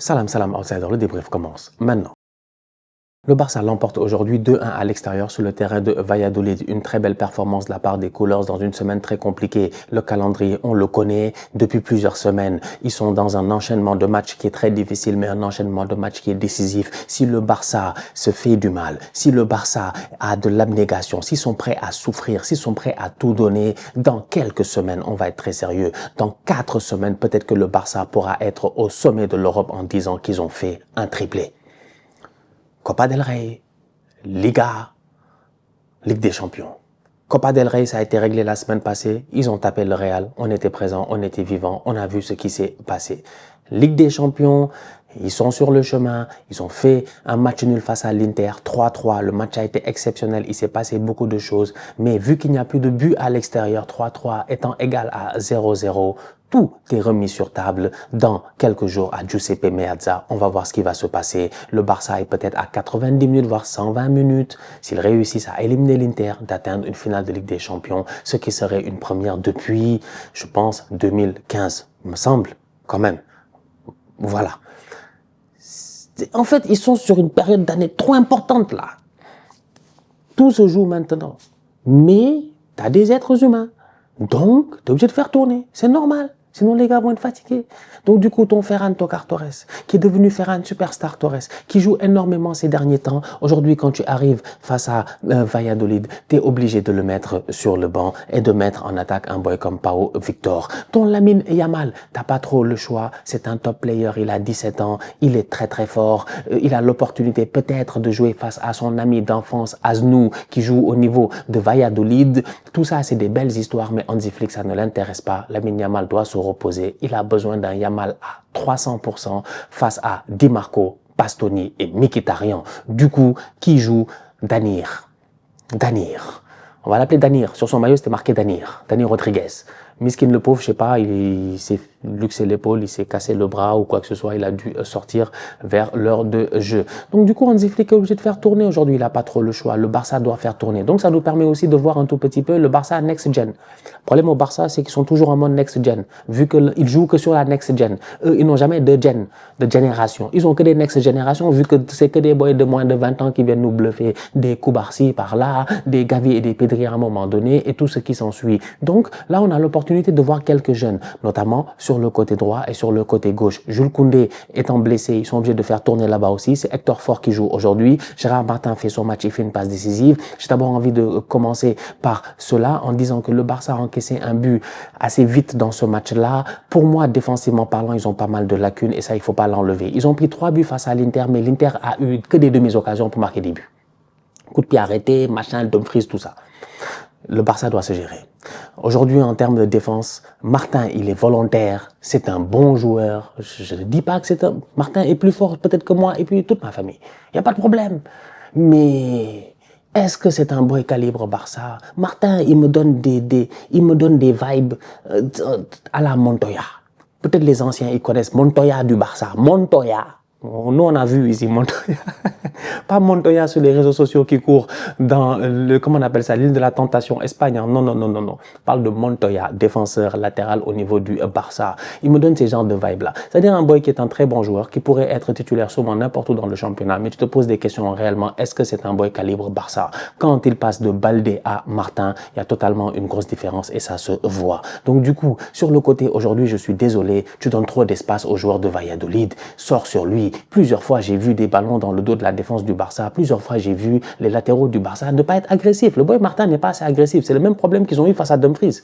Salam, salam, outsider, le débrief commence maintenant. Le Barça l'emporte aujourd'hui 2-1 à l'extérieur sur le terrain de Valladolid. Une très belle performance de la part des Coolers dans une semaine très compliquée. Le calendrier, on le connaît depuis plusieurs semaines. Ils sont dans un enchaînement de matchs qui est très difficile, mais un enchaînement de matchs qui est décisif. Si le Barça se fait du mal, si le Barça a de l'abnégation, s'ils sont prêts à souffrir, s'ils sont prêts à tout donner, dans quelques semaines, on va être très sérieux. Dans 4 semaines, peut-être que le Barça pourra être au sommet de l'Europe en disant qu'ils ont fait un triplé. Copa del Rey, Liga, Ligue des Champions. Copa del Rey, ça a été réglé la semaine passée. Ils ont tapé le Real. On était présents, on était vivants. On a vu ce qui s'est passé. Ligue des Champions, ils sont sur le chemin. Ils ont fait un match nul face à l'Inter, 3-3. Le match a été exceptionnel. Il s'est passé beaucoup de choses. Mais vu qu'il n'y a plus de but à l'extérieur, 3-3 étant égal à 0-0, tout est remis sur table dans quelques jours à Giuseppe Meazza. On va voir ce qui va se passer. Le Barça est peut-être à 90 minutes, voire 120 minutes. S'ils réussissent à éliminer l'Inter, d'atteindre une finale de Ligue des Champions, ce qui serait une première depuis, je pense, 2015, me semble, quand même. Voilà. En fait, ils sont sur une période d'année trop importante, là. Tout se joue maintenant. Mais, tu as des êtres humains. Donc, tu es obligé de faire tourner. C'est normal. Sinon, les gars vont être fatigués. Donc, du coup, ton Ferran Torres, qui est devenu Ferran Superstar Torres, qui joue énormément ces derniers temps, aujourd'hui, quand tu arrives face à Valladolid, tu es obligé de le mettre sur le banc et de mettre en attaque un boy comme Pau Victor. Ton Lamine Yamal, t'as pas trop le choix. C'est un top player. Il a 17 ans. Il est très, très fort. Il a l'opportunité peut-être de jouer face à son ami d'enfance, Aznou, qui joue au niveau de Valladolid. Tout ça, c'est des belles histoires, mais Hansi Flick, ça ne l'intéresse pas. Lamine Yamal doit se reposer. Il a besoin d'un Yamal à 300% face à Di Marco, Bastoni et Mkhitaryan. Du coup, qui joue Danir. On va l'appeler Danir. Sur son maillot, c'était marqué Danir Rodriguez. Miskin le pauvre, je sais pas, il s'est luxé l'épaule, il s'est cassé le bras ou quoi que ce soit, il a dû sortir vers l'heure de jeu. Donc du coup, Hansi Flick est obligé de faire tourner aujourd'hui, il n'a pas trop le choix, le Barça doit faire tourner. Donc ça nous permet aussi de voir un tout petit peu le Barça next-gen. Le problème au Barça, c'est qu'ils sont toujours en mode next-gen, vu qu'ils jouent que sur la next-gen. Eux, ils n'ont jamais de génération. Ils ont que des next-générations, vu que c'est que des boys de moins de 20 ans qui viennent nous bluffer, des Koubarsi par là, des Gavi et des Pedri à un moment donné, et tout ce qui s'ensuit. Donc là, on a l'opportunité de voir quelques jeunes, notamment sur le côté droit et sur le côté gauche. Jules Koundé étant blessé, ils sont obligés de faire tourner là-bas aussi. C'est Hector Fort qui joue aujourd'hui. Gérard Martin fait son match, il fait une passe décisive. J'ai d'abord envie de commencer par cela en disant que le Barça a encaissé un but assez vite dans ce match-là. Pour moi, défensivement parlant, ils ont pas mal de lacunes et ça, il faut pas l'enlever. Ils ont pris 3 buts face à l'Inter, mais l'Inter a eu que des demi-occasions pour marquer des buts. Coup de pied arrêté, machin, Dumfries, tout ça. Le Barça doit se gérer. Aujourd'hui, en termes de défense, Martin, il est volontaire, c'est un bon joueur. Je ne dis pas que Martin est plus fort peut-être que moi et puis toute ma famille. Il n'y a pas de problème. Mais est-ce que c'est un boy calibre Barça? Martin, il me donne des vibes à la Montoya. Peut-être les anciens, ils connaissent Montoya du Barça. Montoya. Nous, on a vu ici Montoya. Pas Montoya sur les réseaux sociaux qui court dans comment on appelle ça, l'île de la tentation, Espagne. Non. On parle de Montoya, défenseur latéral au niveau du Barça. Il me donne ces genres de vibes-là. C'est-à-dire un boy qui est un très bon joueur, qui pourrait être titulaire sûrement n'importe où dans le championnat, mais tu te poses des questions réellement, est-ce que c'est un boy calibre Barça? Quand il passe de Baldé à Martin, il y a totalement une grosse différence et ça se voit. Donc du coup, sur le côté, aujourd'hui, je suis désolé, tu donnes trop d'espace aux joueurs de Valladolid, sors sur lui. Plusieurs fois, j'ai vu des ballons dans le dos de la défense du Barça. Plusieurs fois, j'ai vu les latéraux du Barça ne pas être agressifs. Le boy Martin n'est pas assez agressif. C'est le même problème qu'ils ont eu face à Dumfries.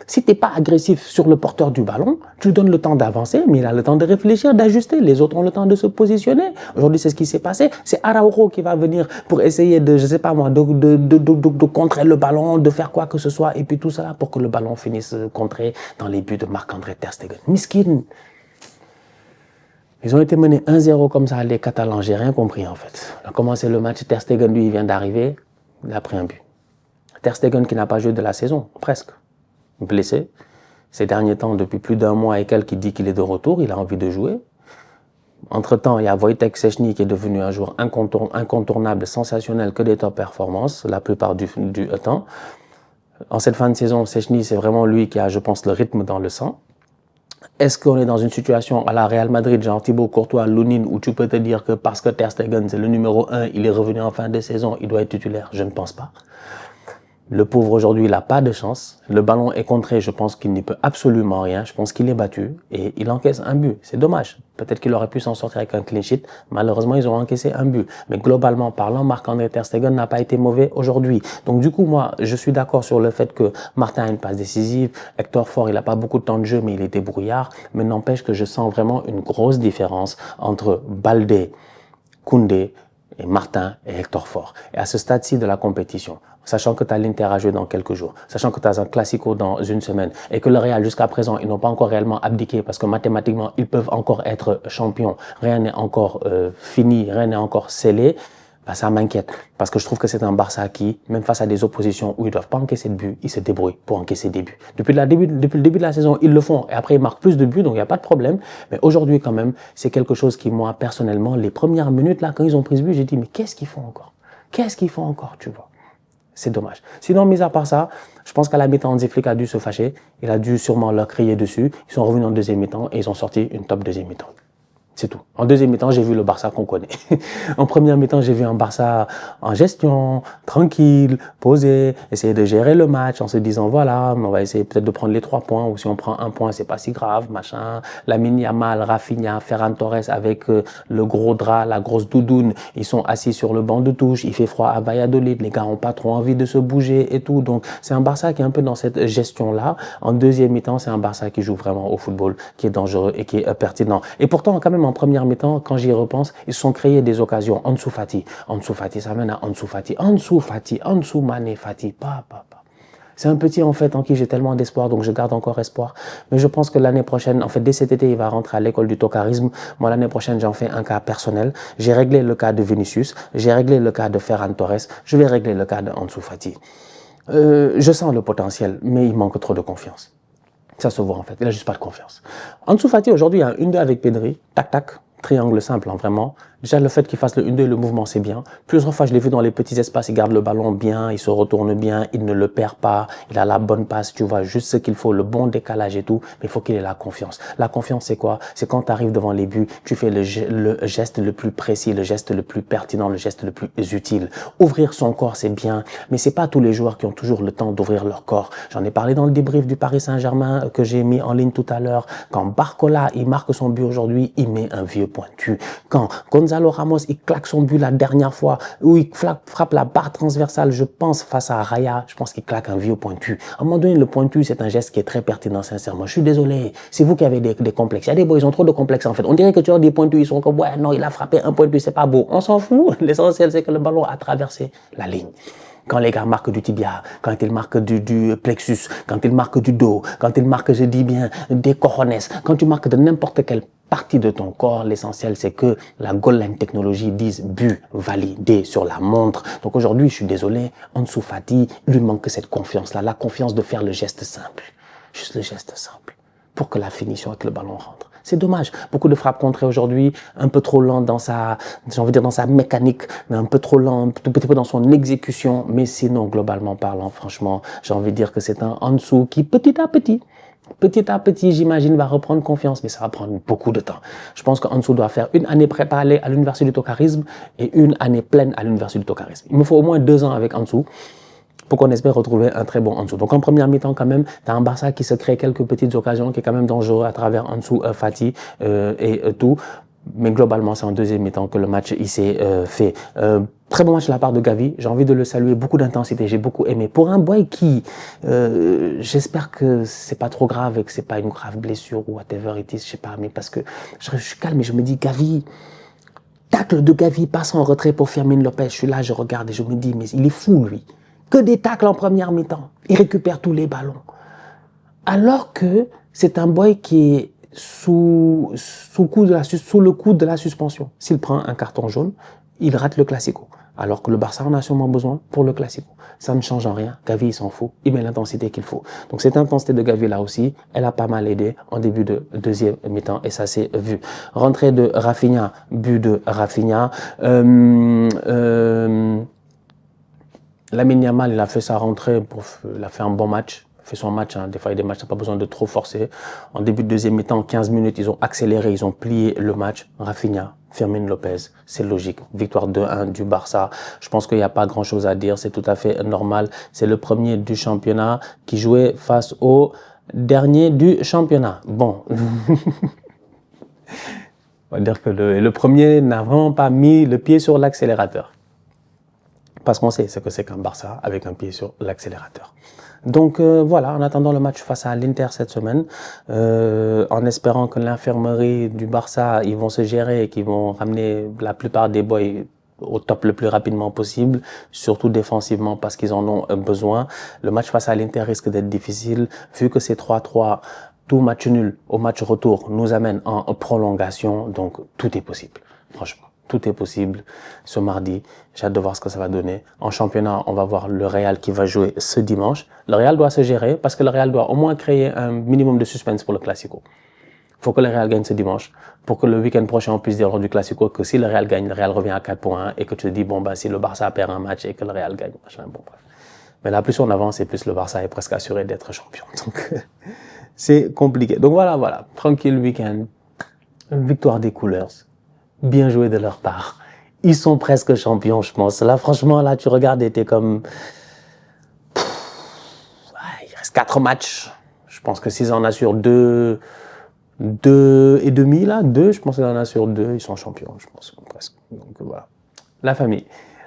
Si tu n'es pas agressif sur le porteur du ballon, tu lui donnes le temps d'avancer, mais il a le temps de réfléchir, d'ajuster. Les autres ont le temps de se positionner. Aujourd'hui, c'est ce qui s'est passé. C'est Araujo qui va venir pour essayer de, je sais pas moi, de contrer le ballon, de faire quoi que ce soit, et puis tout ça pour que le ballon finisse contré dans les buts de Marc-André Ter Stegen. Miskin. Ils ont été menés 1-0 comme ça, les Catalans. J'ai rien compris en fait. On a commencé le match, Ter Stegen, lui, il vient d'arriver. Il a pris un but. Ter Stegen qui n'a pas joué de la saison, presque. Blessé. Ces derniers temps, depuis plus d'un mois et quelques, il dit qu'il est de retour, il a envie de jouer. Entre-temps, il y a Wojtek Szczęsny qui est devenu un joueur incontournable, sensationnel, que des top performances, la plupart du temps. En cette fin de saison, Szczęsny, c'est vraiment lui qui a, je pense, le rythme dans le sang. Est-ce qu'on est dans une situation à la Real Madrid, genre Thibaut Courtois, Lounine, où tu peux te dire que parce que Ter Stegen, c'est le numéro 1, il est revenu en fin de saison, il doit être titulaire? Je ne pense pas. Le pauvre aujourd'hui, il n'a pas de chance. Le ballon est contré, je pense qu'il n'y peut absolument rien. Je pense qu'il est battu et il encaisse un but. C'est dommage. Peut-être qu'il aurait pu s'en sortir avec un clean sheet. Malheureusement, ils ont encaissé un but. Mais globalement parlant, Marc-André Ter Stegen n'a pas été mauvais aujourd'hui. Donc du coup, moi, je suis d'accord sur le fait que Martin a une passe décisive. Hector Ford, il n'a pas beaucoup de temps de jeu, mais il est débrouillard. Mais n'empêche que je sens vraiment une grosse différence entre Baldé, Koundé, et Martin et Hector Ford. Et à ce stade-ci de la compétition, sachant que tu as l'Inter à jouer dans quelques jours, sachant que tu as un Classico dans une semaine et que le Real, jusqu'à présent, ils n'ont pas encore réellement abdiqué parce que mathématiquement, ils peuvent encore être champions. Rien n'est encore fini, rien n'est encore scellé. Bah, ça m'inquiète parce que je trouve que c'est un Barça qui, même face à des oppositions où ils doivent pas encaisser de buts, ils se débrouillent pour encaisser des buts. Depuis le début de la saison, ils le font et après ils marquent plus de buts, donc il n'y a pas de problème. Mais aujourd'hui quand même, c'est quelque chose qui, moi, personnellement, les premières minutes là, quand ils ont pris ce but, j'ai dit mais qu'est-ce qu'ils font encore? Qu'est-ce qu'ils font encore, tu vois? C'est dommage. Sinon, mis à part ça, je pense qu'à la mi-temps, Hansi Flick a dû se fâcher. Il a dû sûrement leur crier dessus. Ils sont revenus en deuxième mi-temps et ils ont sorti une top deuxième mi-temps. C'est tout. En deuxième mi-temps, j'ai vu le Barça qu'on connaît. En première mi-temps, j'ai vu un Barça en gestion, tranquille, posé, essayer de gérer le match en se disant voilà, on va essayer peut-être de prendre les 3 points ou si on prend un point, c'est pas si grave, machin. Lamine Yamal, Rafinha, Ferran Torres avec le gros drap, la grosse doudoune, ils sont assis sur le banc de touche, il fait froid à Valladolid, les gars ont pas trop envie de se bouger et tout. Donc, c'est un Barça qui est un peu dans cette gestion-là. En deuxième mi-temps, c'est un Barça qui joue vraiment au football, qui est dangereux et qui est pertinent. Et pourtant, quand même, en première mi-temps, quand j'y repense, ils se sont créés des occasions. Ansu Fati, ça mène à Ansu Fati, Ansu Mané Fati, C'est un petit, en fait, en qui j'ai tellement d'espoir, donc je garde encore espoir. Mais je pense que l'année prochaine, en fait, dès cet été, il va rentrer à l'école du tocarisme. Moi, l'année prochaine, j'en fais un cas personnel. J'ai réglé le cas de Vinicius, j'ai réglé le cas de Ferran Torres, je vais régler le cas de Ansu Fati. Je sens le potentiel, mais il manque trop de confiance. Ça se voit en fait, il n'a juste pas de confiance. Ansu Fati aujourd'hui, il y a un 1-2 avec Pedri, tac tac, triangle simple, hein, vraiment. Déjà, le fait qu'il fasse le 1-2, le mouvement, c'est bien. Plusieurs fois, je l'ai vu dans les petits espaces, il garde le ballon bien, il se retourne bien, il ne le perd pas, il a la bonne passe, tu vois, juste ce qu'il faut, le bon décalage et tout, mais il faut qu'il ait la confiance. La confiance, c'est quoi? C'est quand tu arrives devant les buts, tu fais le geste le plus précis, le geste le plus pertinent, le geste le plus utile. Ouvrir son corps, c'est bien, mais c'est pas tous les joueurs qui ont toujours le temps d'ouvrir leur corps. J'en ai parlé dans le débrief du Paris Saint-Germain que j'ai mis en ligne tout à l'heure. Quand Barcola, il marque son but aujourd'hui, il met un vieux pointu. Quand Gonzalo Ramos, il claque son but la dernière fois, où il frappe la barre transversale, je pense, face à Raya, je pense qu'il claque un vieux pointu. À un moment donné, le pointu, c'est un geste qui est très pertinent, sincèrement. Je suis désolé, c'est vous qui avez des complexes. Il y a des boys, ils ont trop de complexes, en fait. On dirait que tu as des pointus, ils sont comme, ouais, non, il a frappé un pointu, c'est pas beau. On s'en fout. L'essentiel, c'est que le ballon a traversé la ligne. Quand les gars marquent du tibia, quand ils marquent du plexus, quand ils marquent du dos, quand ils marquent, je dis bien, des cojones, quand tu marques de n'importe quelle partie de ton corps, l'essentiel c'est que la goal line technologie dise but validé sur la montre. Donc aujourd'hui, je suis désolé, Ansu Fati, il lui manque cette confiance-là, la confiance de faire le geste simple. Juste le geste simple pour que la finition et que le ballon rentre. C'est dommage. Beaucoup de frappes contrées aujourd'hui, un peu trop lent dans sa, j'ai envie de dire dans sa mécanique, mais un peu trop lent, un tout petit peu dans son exécution. Mais sinon, globalement parlant, franchement, j'ai envie de dire que c'est un Ansu qui, petit à petit, j'imagine, va reprendre confiance, mais ça va prendre beaucoup de temps. Je pense qu'Ansu doit faire une année préparée à l'université du tocarisme et une année pleine à l'université du tocarisme. Il me faut au moins 2 ans avec Ansu pour qu'on espère retrouver un très bon Ansu. Donc en première mi-temps quand même, tu as un Barça qui se crée quelques petites occasions, qui est quand même dangereux à travers Ansu Fati et tout. Mais globalement, c'est en deuxième mi-temps que le match il s'est fait. Très bon match de la part de Gavi. J'ai envie de le saluer. Beaucoup d'intensité. J'ai beaucoup aimé. Pour un boy qui, j'espère que c'est pas trop grave et que c'est pas une grave blessure ou whatever it is, je sais pas, mais parce que je suis calme et je me dis, Gavi, tacle de Gavi passe en retrait pour Fermin Lopez. Je suis là, je regarde et je me dis, mais il est fou, lui. Que des tacles en première mi-temps. Il récupère tous les ballons. Alors que c'est un boy qui est sous le coup de la suspension. S'il prend un carton jaune, il rate le Classico. Alors que le Barça en a sûrement besoin pour le Classico. Ça ne change en rien. Gavi, il s'en fout. Il met l'intensité qu'il faut. Donc cette intensité de Gavi là aussi, elle a pas mal aidé en début de deuxième mi-temps et ça s'est vu. Rentrée de Rafinha, but de Rafinha. Lamine Yamal, il a fait sa rentrée, il a fait un bon match. fait son match. Hein. Des fois, il y a des matchs, t'as pas besoin de trop forcer. En début de deuxième mi-temps, 15 minutes, ils ont accéléré, ils ont plié le match. Rafinha, Fermin Lopez, c'est logique. Victoire 2-1 du Barça. Je pense qu'il n'y a pas grand-chose à dire. C'est tout à fait normal. C'est le premier du championnat qui jouait face au dernier du championnat. Bon. On va dire que le premier n'a vraiment pas mis le pied sur l'accélérateur. Parce qu'on sait ce que c'est qu'un Barça avec un pied sur l'accélérateur. Donc voilà, en attendant le match face à l'Inter cette semaine, en espérant que l'infirmerie du Barça, ils vont se gérer et qu'ils vont ramener la plupart des boys au top le plus rapidement possible, surtout défensivement parce qu'ils en ont besoin. Le match face à l'Inter risque d'être difficile, vu que c'est 3-3, tout match nul au match retour nous amène en prolongation, donc tout est possible, franchement. Tout est possible ce mardi. J'ai hâte de voir ce que ça va donner. En championnat, on va voir le Real qui va jouer ce dimanche. Le Real doit se gérer parce que le Real doit au moins créer un minimum de suspense pour le Classico. Il faut que le Real gagne ce dimanche pour que le week-end prochain, on puisse dire lors du Classico que si le Real gagne, le Real revient à 4 points et que tu te dis, bon, bah, si le Barça perd un match et que le Real gagne, machin, bon, bref. Mais là, plus on avance et plus le Barça est presque assuré d'être champion. Donc, c'est compliqué. Donc voilà. Tranquille week-end. Victoire des Couleurs. Bien joué de leur part. Ils sont presque champions, je pense. Là, franchement, là, tu regardes et t'es comme... il reste 4 matchs. Je pense que s'ils en assurent 2 et demi, là, 2, je pense qu'ils en assurent 2, ils sont champions, je pense, presque. Donc voilà. La famille.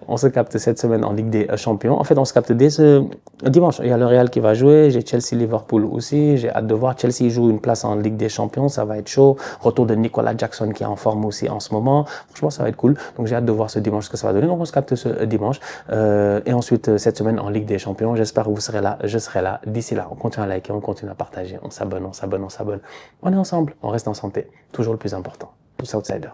On se capte cette semaine en Ligue des Champions. En fait, on se capte dès ce dimanche. Il y a le Real qui va jouer. J'ai Chelsea-Liverpool aussi. J'ai hâte de voir. Chelsea joue une place en Ligue des Champions. Ça va être chaud. Retour de Nicolas Jackson qui est en forme aussi en ce moment. Franchement, ça va être cool. Donc, j'ai hâte de voir ce dimanche ce que ça va donner. Donc, on se capte ce dimanche. Et ensuite, cette semaine en Ligue des Champions. J'espère que vous serez là. Je serai là. D'ici là, on continue à liker, on continue à partager. On s'abonne. On est ensemble. On reste en santé. Toujours le plus important. Tous outsiders.